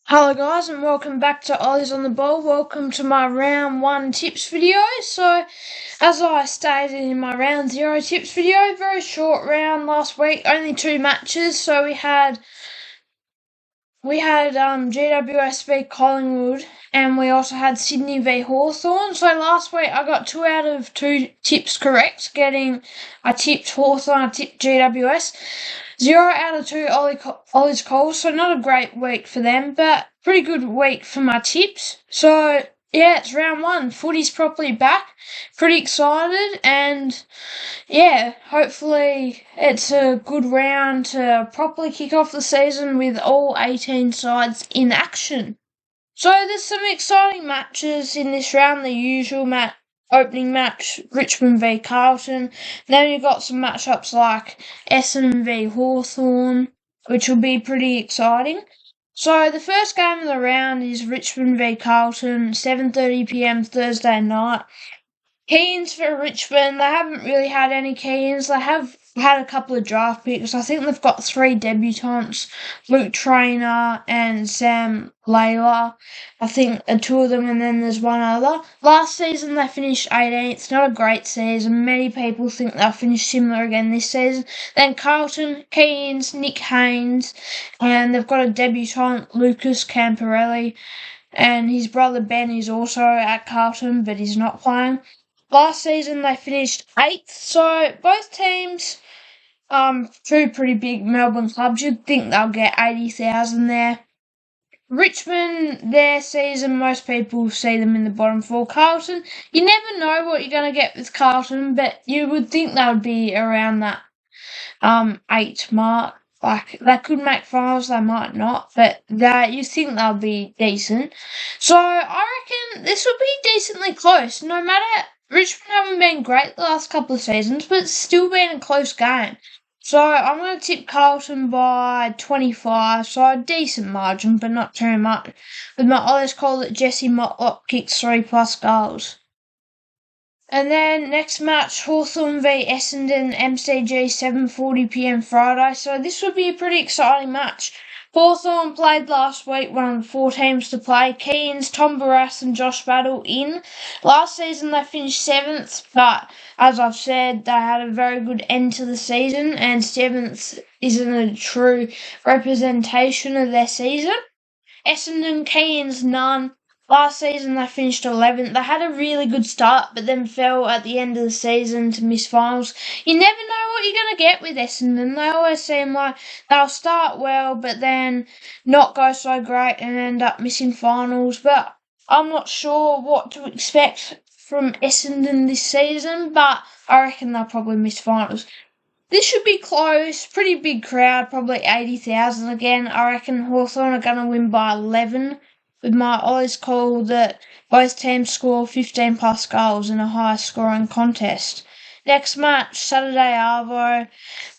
Hello guys and welcome back to Ollie's on the Ball. Welcome to my round 1 tips video. So as I stated in my round 0 tips video, very short round last week, only 2 matches. So we had GWS v Collingwood and we also had Sydney v Hawthorn. So last week I got 2 out of 2 tips correct, I tipped Hawthorn, I tipped GWS. 0 out of 2 Ollie's calls, so not a great week for them, but pretty good week for my tips. So yeah, it's round 1. Footy's properly back. Pretty excited, and yeah, hopefully it's a good round to properly kick off the season with all 18 sides in action. So there's some exciting matches in this round. The usual opening match, Richmond v Carlton. Then you've got some matchups like Essendon v Hawthorn, which will be pretty exciting. So the first game of the round is Richmond v Carlton, 7:30pm Thursday night. Key-ins for Richmond, they haven't really had any key-ins. They have had a couple of draft picks. I think they've got 3 debutants, Luke Traynor and Sam Layla. I think 2 of them, and then there's 1 other. Last season they finished 18th, not a great season. Many people think they'll finish similar again this season. Then Carlton, key-ins, Nick Haynes, and they've got a debutant, Lucas Camparelli, and his brother Ben is also at Carlton, but he's not playing. Last season they finished 8th, so both teams, 2 pretty big Melbourne clubs. You'd think they'll get 80,000 there. Richmond, their season, most people see them in the bottom 4. Carlton, you never know what you're going to get with Carlton, but you would think they would be around that 8 mark. Like, they could make finals, they might not, but you think they'll be decent. So I reckon this will be decently close, no matter. Richmond haven't been great the last couple of seasons, but it's still been a close game. So I'm going to tip Carlton by 25, so a decent margin, but not too much. With my Ollie's call that Jesse Motlop kicks 3+ goals. And then next match, Hawthorn v Essendon, MCG, 7:40pm Friday. So this would be a pretty exciting match. Hawthorn played last week, one of the 4 teams to play. Keens, Tom Barrass and Josh Battle in. Last season they finished 7th, but as I've said, they had a very good end to the season, and 7th isn't a true representation of their season. Essendon, Keens, none. Last season they finished 11th. They had a really good start, but then fell at the end of the season to miss finals. You never know what you're going to get with Essendon. They always seem like they'll start well, but then not go so great and end up missing finals. But I'm not sure what to expect from Essendon this season, but I reckon they'll probably miss finals. This should be close, pretty big crowd, probably 80,000 again. I reckon Hawthorn are going to win by 11. With my Ollie's call that both teams score 15+ goals in a high scoring contest. Next match, Saturday Arvo,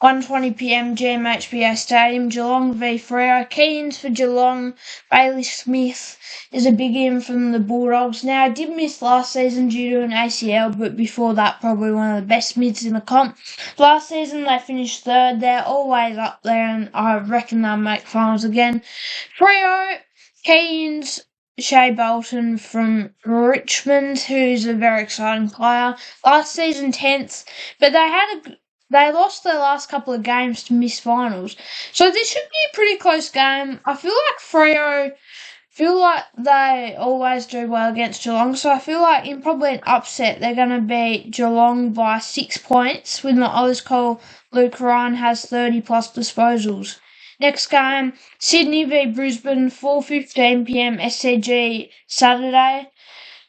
1:20pm GMHBA Stadium, Geelong v Freo. Keens for Geelong. Bailey Smith is a big in from the Bulldogs. Now, I did miss last season due to an ACL, but before that, probably one of the best mids in the comp. Last season, they finished 3rd. They're always up there, and I reckon they'll make finals again. Freo, Keens, Shea Bolton from Richmond, who's a very exciting player. Last season 10th, but they lost their last couple of games to miss finals. So this should be a pretty close game. I feel like Freo they always do well against Geelong, so I feel like in probably an upset they're going to beat Geelong by 6 points. With my Ollie's call, Luke Ryan has 30+ disposals. Next game, Sydney v Brisbane, 4:15pm SCG Saturday.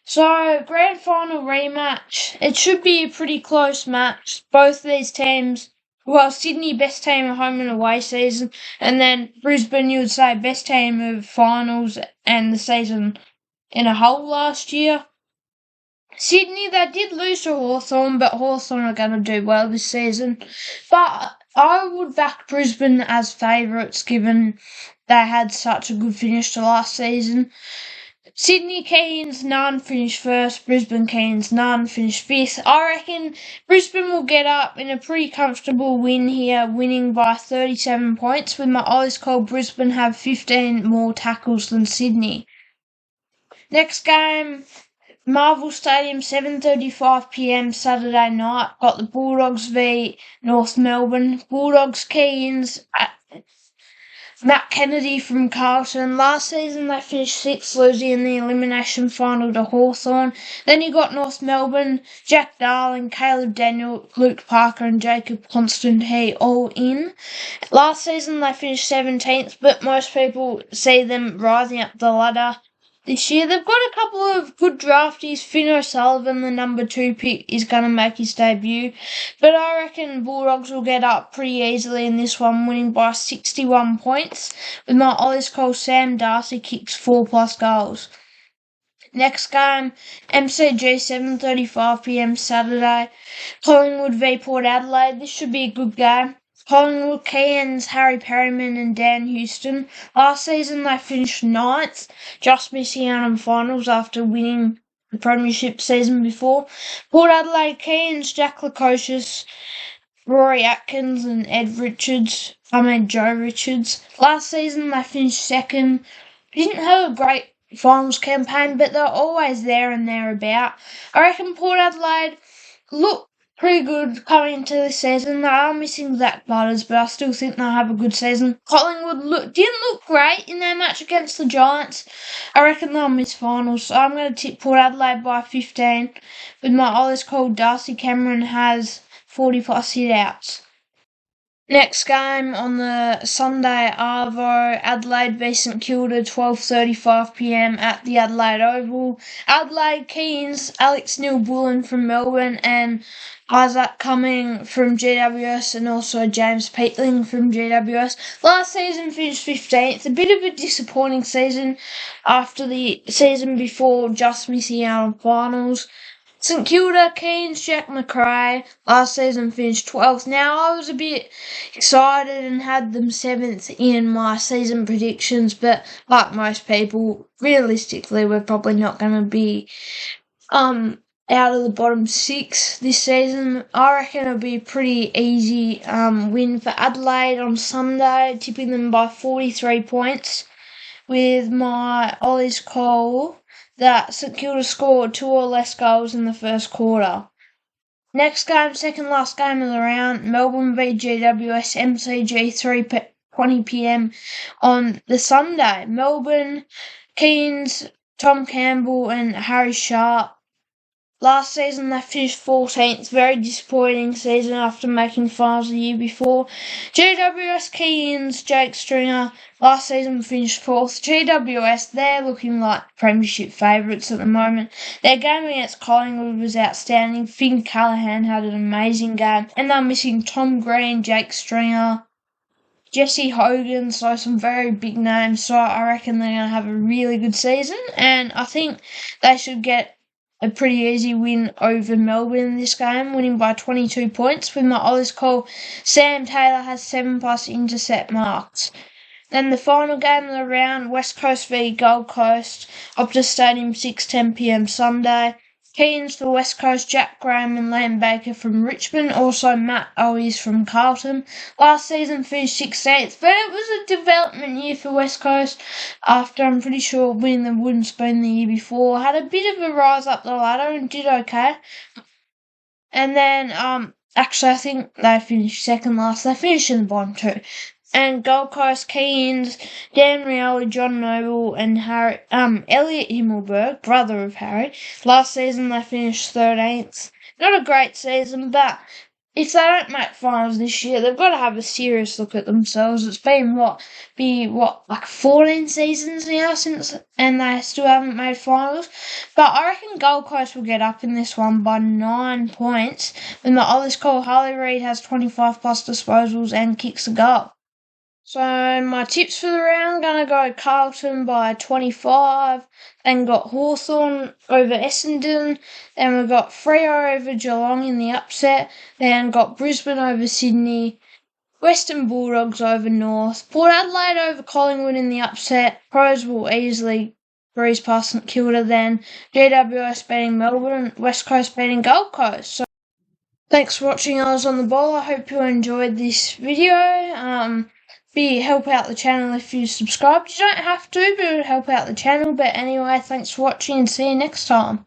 So, grand final rematch. It should be a pretty close match. Both these teams, well, Sydney, best team of home and away season, and then Brisbane, you would say, best team of finals and the season in a whole last year. Sydney, they did lose to Hawthorn, but Hawthorn are going to do well this season. But I would back Brisbane as favourites given they had such a good finish to last season. Sydney Cairns, none finished first. Brisbane Cairns, none finished fifth. I reckon Brisbane will get up in a pretty comfortable win here, winning by 37 points. With my eyes cold, Brisbane have 15 more tackles than Sydney. Next game, Marvel Stadium, 7:35 p.m. Saturday night. Got the Bulldogs v North Melbourne. Bulldogs Cairns at Matt Kennedy from Carlton. Last season they finished sixth, losing in the elimination final to Hawthorn. Then you got North Melbourne, Jack Darling, Caleb Daniel, Luke Parker and Jacob Constantine all in. Last season they finished 17th, but most people see them rising up the ladder this year. They've got a couple of good draftees. Finn O'Sullivan, the number 2 pick, is going to make his debut. But I reckon Bulldogs will get up pretty easily in this one, winning by 61 points. With my Ollie's Cole, Sam Darcy kicks 4+ goals. Next game, MCG, 7:35 p.m. Saturday. Collingwood v Port Adelaide. This should be a good game. Collingwood, Cairns, Harry Perryman and Dan Houston. Last season they finished 9th, just missing out on finals after winning the premiership season before. Port Adelaide, Cairns, Jack Lukosius, Rory Atkins and Joe Richards. Last season they finished 2nd. Didn't have a great finals campaign, but they're always there and thereabout. I reckon Port Adelaide look pretty good coming into this season. They are missing Zach Butters, but I still think they'll have a good season. Collingwood didn't look great in their match against the Giants. I reckon they'll miss finals, so I'm going to tip Port Adelaide by 15. With my Ollie's called Darcy Cameron has 40+ hit-outs. Next game on the Sunday, Arvo, Adelaide v St Kilda, 12:35 p.m. at the Adelaide Oval. Adelaide Cairns, Alex Neil-Bullen from Melbourne and Isaac Cumming from GWS and also James Peatling from GWS. Last season finished 15th. A bit of a disappointing season after the season before, just missing out on finals. St Kilda, Cairns, Jack McRae, last season finished 12th. Now, I was a bit excited and had them 7th in my season predictions, but like most people, realistically, we're probably not going to be out of the bottom 6 this season. I reckon it'll be a pretty easy win for Adelaide on Sunday, tipping them by 43 points with my Ollie's call that St Kilda scored 2 or less goals in the first quarter. Next game, second last game of the round, Melbourne v GWS, MCG, 3:20 p.m. on the Sunday. Melbourne, Cairns, Tom Campbell and Harry Sharp. Last season they finished 14th, very disappointing season after making finals the year before. GWS Cairns, Jake Stringer, last season finished 4th. GWS, they're looking like premiership favourites at the moment. Their game against Collingwood was outstanding. Finn Callaghan had an amazing game. And they're missing Tom Green, Jake Stringer, Jesse Hogan, so some very big names. So I reckon they're going to have a really good season. And I think they should get a pretty easy win over Melbourne in this game, winning by 22 points. With my Ollie's call, Sam Taylor has 7+ intercept marks. Then the final game of the round, West Coast v Gold Coast, Optus Stadium, 6:10 p.m. Sunday. Cairns for West Coast, Jack Graham and Liam Baker from Richmond, also Matt Owies from Carlton. Last season finished 16th, but it was a development year for West Coast after, I'm pretty sure, winning the wooden spoon the year before. Had a bit of a rise up the ladder and did okay. And then, actually I think they finished second last. They finished in the bottom 2. And Gold Coast, Cairns, Dan Rioli, John Noble and Elliot Himmelberg, brother of Harry. Last season they finished 13th. Not a great season, but if they don't make finals this year, they've got to have a serious look at themselves. It's been, like 14 seasons now and they still haven't made finals. But I reckon Gold Coast will get up in this one by 9 points. When the Ollie's call, Harley Reid has 25+ disposals and kicks a goal. So my tips for the round, going to go Carlton by 25, then got Hawthorn over Essendon, then we've got Freo over Geelong in the upset, then got Brisbane over Sydney, Western Bulldogs over North, Port Adelaide over Collingwood in the upset. Pros will easily breeze past St Kilda, then GWS beating Melbourne, West Coast beating Gold Coast. So thanks for watching Oz on the Ball. I hope you enjoyed this video. Help out the channel if you subscribed. You don't have to, but it would help out the channel. But anyway, thanks for watching and see you next time.